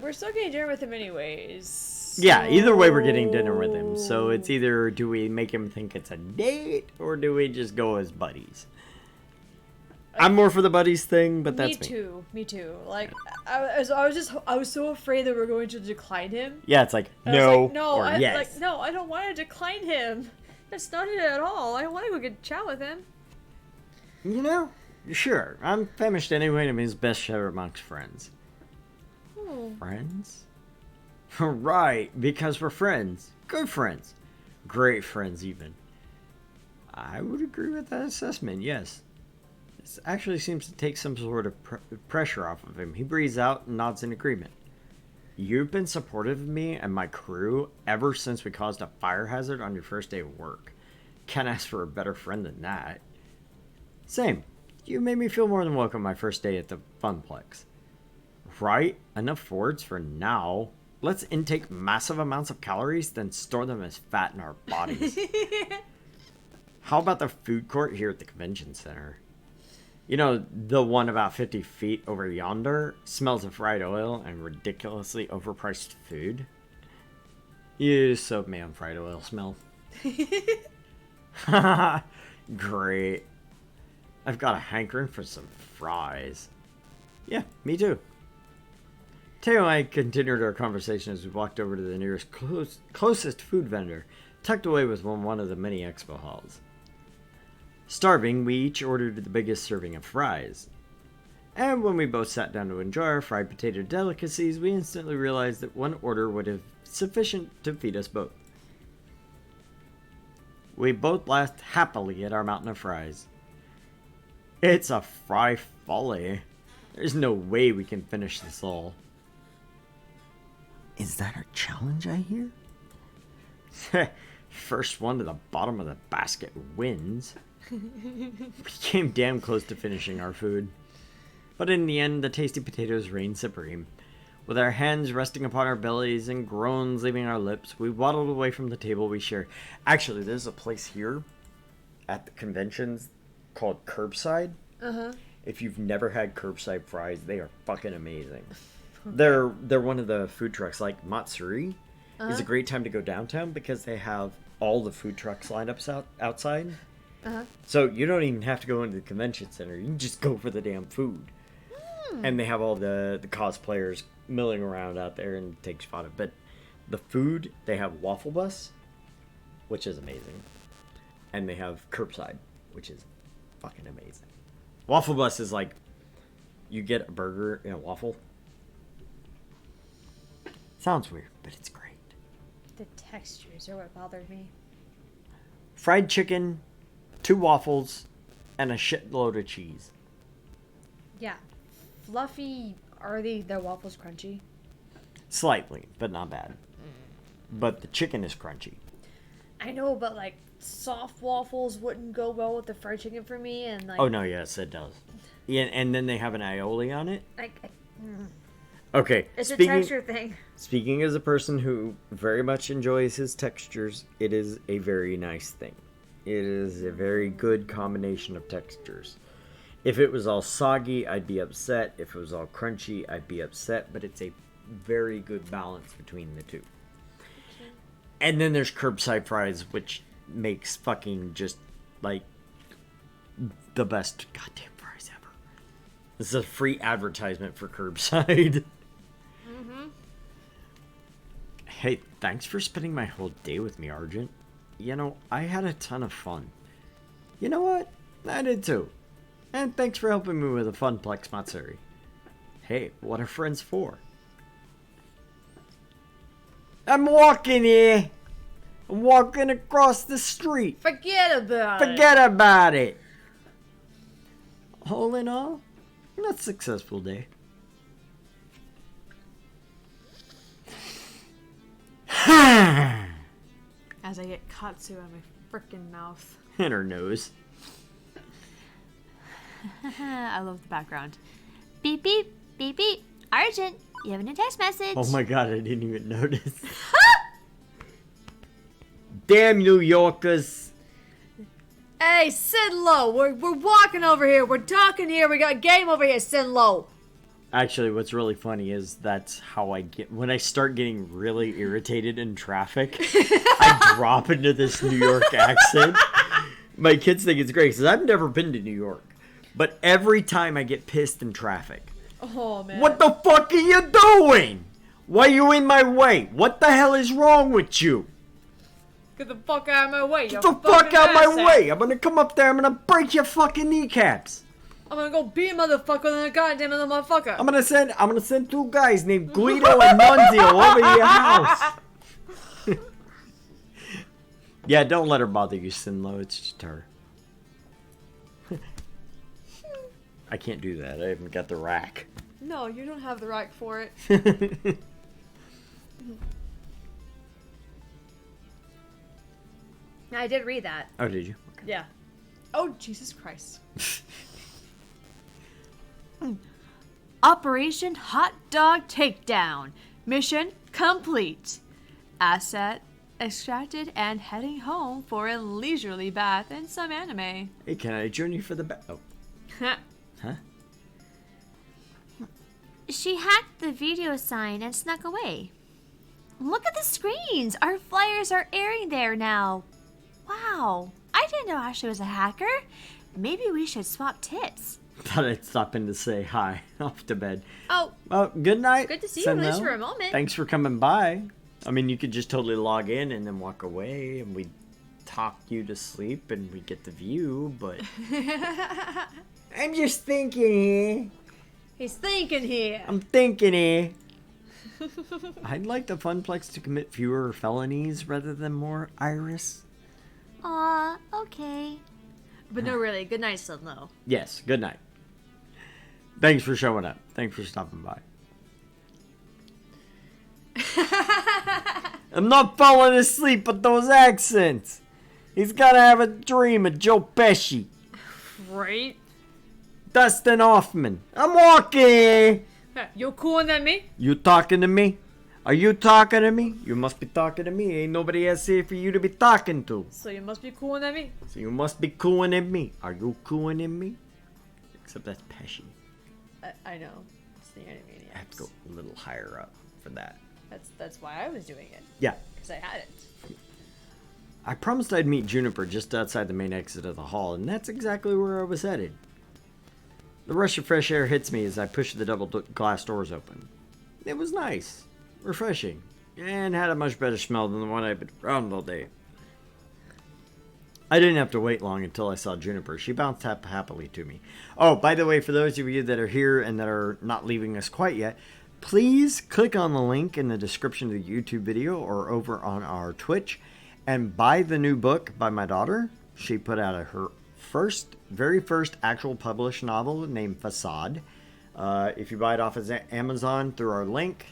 we're still getting dinner with him anyways. Yeah, either way we're getting dinner with him. So it's either do we make him think it's a date, or do we just go as buddies? I'm more for the buddies thing, but that's me. Me too. Like, I was so afraid that we were going to decline him. Yeah, it's like, no, yes. Like, no, I don't want to decline him. That's not it at all. I want to go get chat with him. You know, sure, I'm famished anyway, and I'm his best share amongst friends. Oh. Friends? Right, because we're friends. Good friends. Great friends, even. I would agree with that assessment, yes. This actually seems to take some sort of pressure off of him. He breathes out and nods in agreement. You've been supportive of me and my crew ever since we caused a fire hazard on your first day of work. Can't ask for a better friend than that. Same. You made me feel more than welcome my first day at the Funplex. Right? Enough words for now. Let's intake massive amounts of calories, then store them as fat in our bodies. How about the food court here at the convention center? You know, the one about 50 feet over yonder smells of fried oil and ridiculously overpriced food. You soaked me on fried oil smell. Great. I've got a hankering for some fries. Yeah, me too. Teo and I continued our conversation as we walked over to the nearest closest food vendor, tucked away within one of the many expo halls. Starving, we each ordered the biggest serving of fries. And when we both sat down to enjoy our fried potato delicacies, we instantly realized that one order would have sufficient to feed us both. We both laughed happily at our mountain of fries. It's a fry folly. There's no way we can finish this all. Is that a challenge I hear? First one to the bottom of the basket wins. We came damn close to finishing our food. But in the end, the tasty potatoes reigned supreme. With our hands resting upon our bellies and groans leaving our lips, we waddled away from the table we shared. Actually, there's a place here at the conventions called Curbside. If you've never had curbside fries, they are fucking amazing. They're one of the food trucks, like Matsuri is a great time to go downtown because they have all the food trucks lined up outside. So you don't even have to go into the convention center. You can just go for the damn food. And they have all the cosplayers milling around out there and take spot of. But the food, they have Waffle Bus, which is amazing. And they have Curbside, which is fucking amazing. Waffle Bus is like, you get a burger in a waffle. Sounds weird, but it's great. The textures are what bothered me. Fried chicken, 2 waffles, and a shitload of cheese. Yeah. Fluffy. Are the waffles crunchy? Slightly, but not bad. But the chicken is crunchy. I know, but like soft waffles wouldn't go well with the fried chicken for me, and like. Oh no, yes, it does. Yeah, and then they have an aioli on it. Like. Okay, It's a texture thing. Speaking as a person who very much enjoys his textures, it is a very nice thing. It is a very good combination of textures. If it was all soggy, I'd be upset. If it was all crunchy, I'd be upset. But it's a very good balance between the two. And then there's Curbside Fries, which makes fucking just, like, the best goddamn fries ever. This is a free advertisement for Curbside. Hey, thanks for spending my whole day with me, Argent. You know, I had a ton of fun. You know what? I did too. And thanks for helping me with a Funplex Matsuri. Hey, what are friends for? I'm walking here. I'm walking across the street. Forget about it. Forget about it. All in all, not a successful day. As I get katsu on my frickin' mouth. In her nose. I love the background. Beep beep, beep beep. Argent, you have a new text message. Oh my god, I didn't even notice. Damn New Yorkers. Hey, sit low. We're walking over here. We're talking here. We got a game over here. Sit low. Actually, what's really funny is that's how I get... When I start getting really irritated in traffic, I drop into this New York accent. My kids think it's great because I've never been to New York. But every time I get pissed in traffic... Oh, man. What the fuck are you doing? Why are you in my way? What the hell is wrong with you? Get the fuck out of my way. Get the fuck out of my way. I'm gonna come up there. I'm gonna break your fucking kneecaps. I'm gonna go beat a motherfucker than a goddamn other motherfucker. I'm gonna send 2 guys named Guido and Nunzio over to your house. Yeah, don't let her bother you, Sinlo. It's just her. I can't do that. I haven't got the rack. No, you don't have the rack for it. I did read that. Oh, did you? Okay. Yeah. Oh, Jesus Christ. Operation Hot Dog Takedown. Mission complete. Asset extracted and heading home for a leisurely bath and some anime. Hey, can I join you for the bath? Oh. Huh? She hacked the video sign and snuck away. Look at the screens! Our flyers are airing there now. Wow, I didn't know Ashley was a hacker. Maybe we should swap tips. Thought I'd stop in to say hi. Off to bed. Oh, Well, good night. good to see you at least Sinlo. for a moment. Thanks for coming by. I mean, you could just totally log in and then walk away, and we'd talk you to sleep, and we'd get the view, but... I'm just thinking here. He's thinking here. I'm thinking here. I'd like the Funplex to commit fewer felonies rather than more, Iris. Aw, okay. But no, really. Good night, Sunlow. Yes, good night. Thanks for showing up. Thanks for stopping by. I'm not falling asleep with those accents. He's gotta have a dream of Joe Pesci. Right? Dustin Hoffman. I'm walking. You're cooler than me? You talking to me? Are you talking to me? You must be talking to me. Ain't nobody else here for you to be talking to. So you must be cooler than me. So you must be cooing in me. Are you cooing in me? Except that's Pesci. I know. It's the Animaniacs. I have to go a little higher up for that. That's why I was doing it. Yeah. Because I had it. I promised I'd meet Juniper just outside the main exit of the hall, and that's exactly where I was headed. The rush of fresh air hits me as I push the double glass doors open. It was nice, refreshing, and had a much better smell than the one I'd been around all day. I didn't have to wait long until I saw Juniper. She bounced up happily to me. Oh, by the way, for those of you that are here and that are not leaving us quite yet, please click on the link in the description of the YouTube video or over on our Twitch and buy the new book by my daughter. She put out her very first actual published novel named Facade. If you buy it off of Amazon through our link,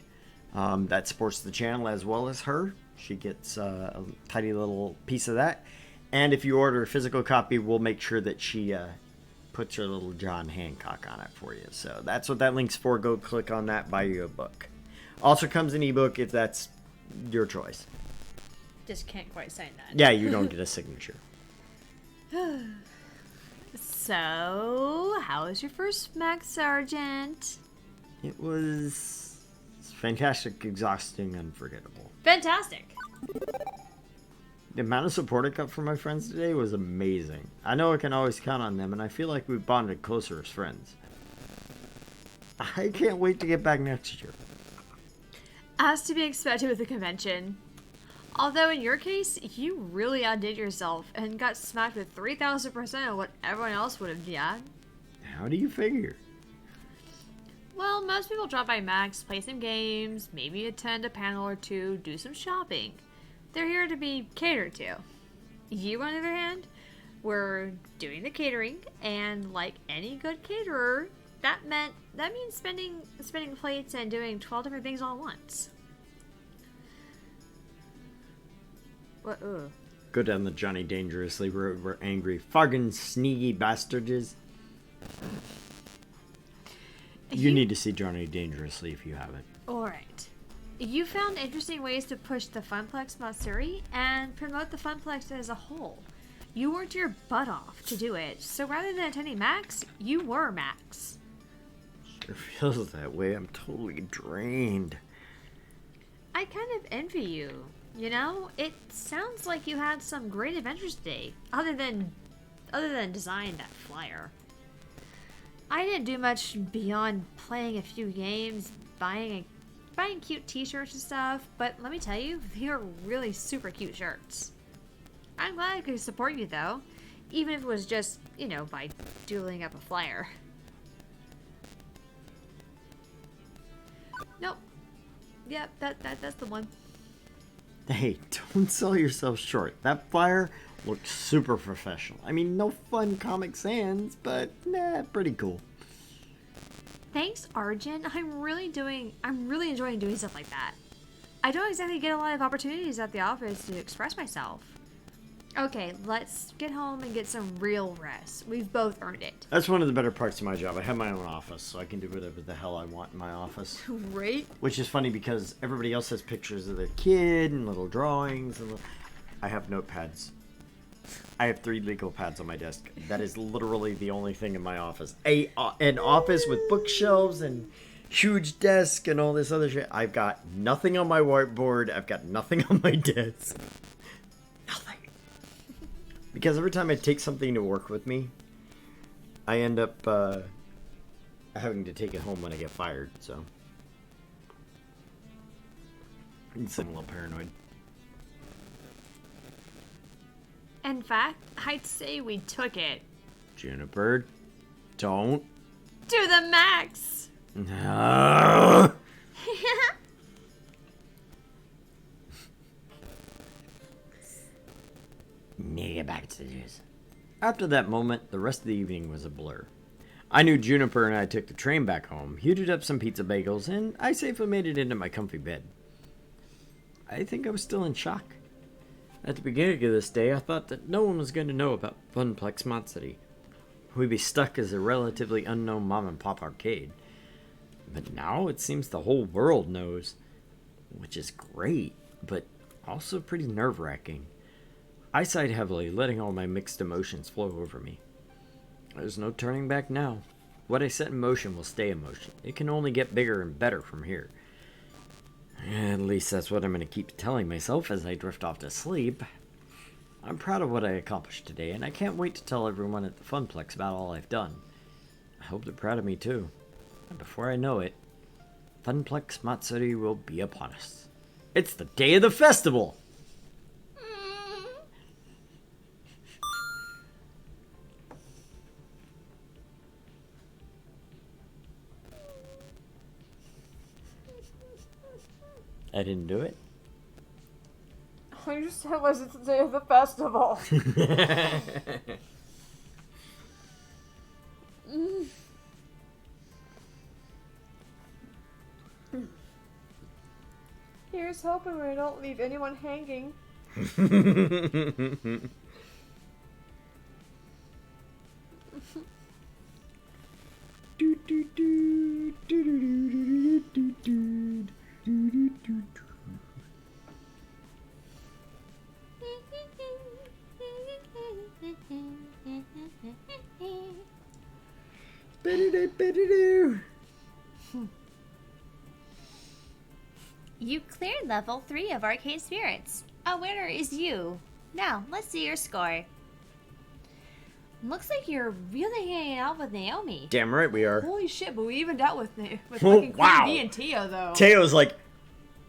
that supports the channel as well as her. She gets a tiny little piece of that. And if you order a physical copy, we'll make sure that she puts her little John Hancock on it for you. So that's what that link's for. Go click on that, buy you a book. Also comes an ebook if that's your choice. Just can't quite sign that. Yeah, you don't get a signature. So, how was your first Max Sergeant? It was fantastic, exhausting, unforgettable. Fantastic. The amount of support I got from my friends today was amazing. I know I can always count on them, and I feel like we've bonded closer as friends. I can't wait to get back next year. As to be expected with the convention. Although in your case, you really outdid yourself and got smacked with 3,000% of what everyone else would have done. How do you figure? Well, most people drop by Max, play some games, maybe attend a panel or two, do some shopping. They're here to be catered to. You, on the other hand, were doing the catering, and like any good caterer, that means spinning plates and doing 12 different things all at once. What? Go down the Johnny Dangerously road where angry, fucking sneaky bastards. You need to see Johnny Dangerously if you haven't. Alright. You found interesting ways to push the Funplex Matsuri and promote the Funplex as a whole. You worked your butt off to do it, so rather than attending Max, you were Max. Sure feels that way. I'm totally drained. I kind of envy you. You know, it sounds like you had some great adventures today, other than designing that flyer. I didn't do much beyond playing a few games, buying cute t-shirts and stuff, but let me tell you, they are really super cute shirts. I'm glad I could support you though, even if it was just, by doodling up a flyer. Nope. Yep, that's the one. Hey, don't sell yourself short. That flyer looks super professional. I mean, no fun Comic Sans, but pretty cool. Thanks, Arjun. I'm really enjoying doing stuff like that. I don't exactly get a lot of opportunities at the office to express myself. Okay, let's get home and get some real rest. We've both earned it. That's one of the better parts of my job. I have my own office, so I can do whatever the hell I want in my office. Right? Which is funny because everybody else has pictures of their kid and little drawings. And I have notepads. I have 3 legal pads on my desk. That is literally the only thing in my office. An office with bookshelves and huge desk and all this other shit. I've got nothing on my whiteboard. I've got nothing on my desk. Nothing. Because every time I take something to work with me, I end up having to take it home when I get fired, so. I'm a little paranoid. In fact, I'd say we took it. Juniper, don't. To the max! No. Need to get back to this. After that moment, the rest of the evening was a blur. I knew Juniper and I took the train back home, heated up some pizza bagels, and I safely made it into my comfy bed. I think I was still in shock. At the beginning of this day, I thought that no one was going to know about Funplex Mod City. We'd be stuck as a relatively unknown mom-and-pop arcade. But now it seems the whole world knows, which is great, but also pretty nerve-wracking. I sighed heavily, letting all my mixed emotions flow over me. There's no turning back now. What I set in motion will stay in motion. It can only get bigger and better from here. At least that's what I'm going to keep telling myself as I drift off to sleep. I'm proud of what I accomplished today, and I can't wait to tell everyone at the Funplex about all I've done. I hope they're proud of me too. And before I know it, Funplex Matsuri will be upon us. It's the day of the festival! I didn't do it. I just said was it's the day of the festival. Here's hoping we don't leave anyone hanging. You cleared level 3 of Arcade Spirits. A winner is you. Now, let's see your score. Looks like you're really hanging out with Naomi. Damn right we are. Holy shit, but we evened out with Oh, fucking wow. Queen Bee and Teo, though. Teo's like,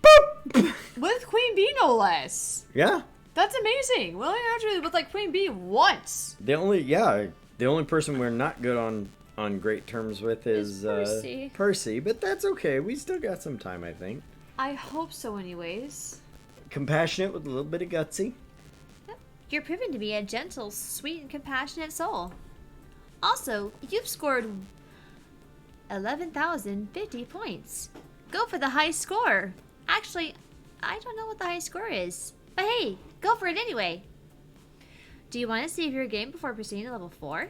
boop! With Queen Bee, no less. Yeah. That's amazing. We only actually with like Queen Bee once. The only person we're not good on great terms with is Percy. Percy, but that's okay. We still got some time, I think. I hope so, anyways. Compassionate with a little bit of gutsy. You're proven to be a gentle, sweet, and compassionate soul. Also, you've scored 11,050 points. Go for the high score. Actually, I don't know what the high score is. But hey, go for it anyway. Do you want to save your game before proceeding to level 4?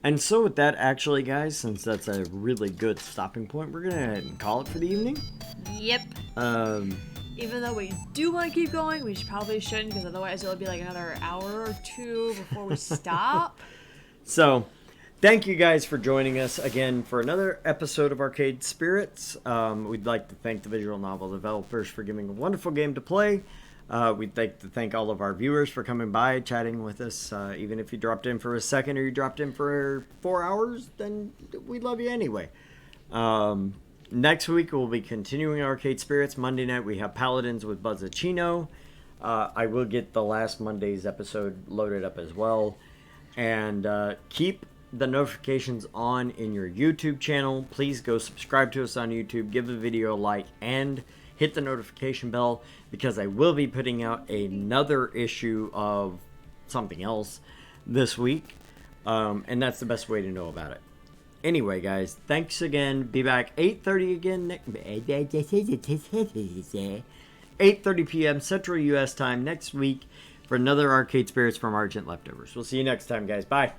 And so with that, actually, guys, since that's a really good stopping point, we're going to go ahead and call it for the evening. Yep. Even though we do want to keep going, we probably shouldn't, because otherwise it'll be like another hour or two before we stop. So, thank you guys for joining us again for another episode of Arcade Spirits. We'd like to thank the visual novel developers for giving a wonderful game to play. We'd like to thank all of our viewers for coming by, chatting with us. Even if you dropped in for a second or you dropped in for 4 hours, then we love you anyway. Next week, we'll be continuing Arcade Spirits. Monday night, we have Paladins with Buzzacchino. I will get the last Monday's episode loaded up as well. And keep the notifications on in your YouTube channel. Please go subscribe to us on YouTube, give the video a like, and hit the notification bell, because I will be putting out another issue of something else this week. And that's the best way to know about it. Anyway, guys, thanks again. Be back 8:30 again. 8:30 p.m. Central U.S. time next week for another Arcade Spirits from Argent Leftovers. We'll see you next time, guys. Bye.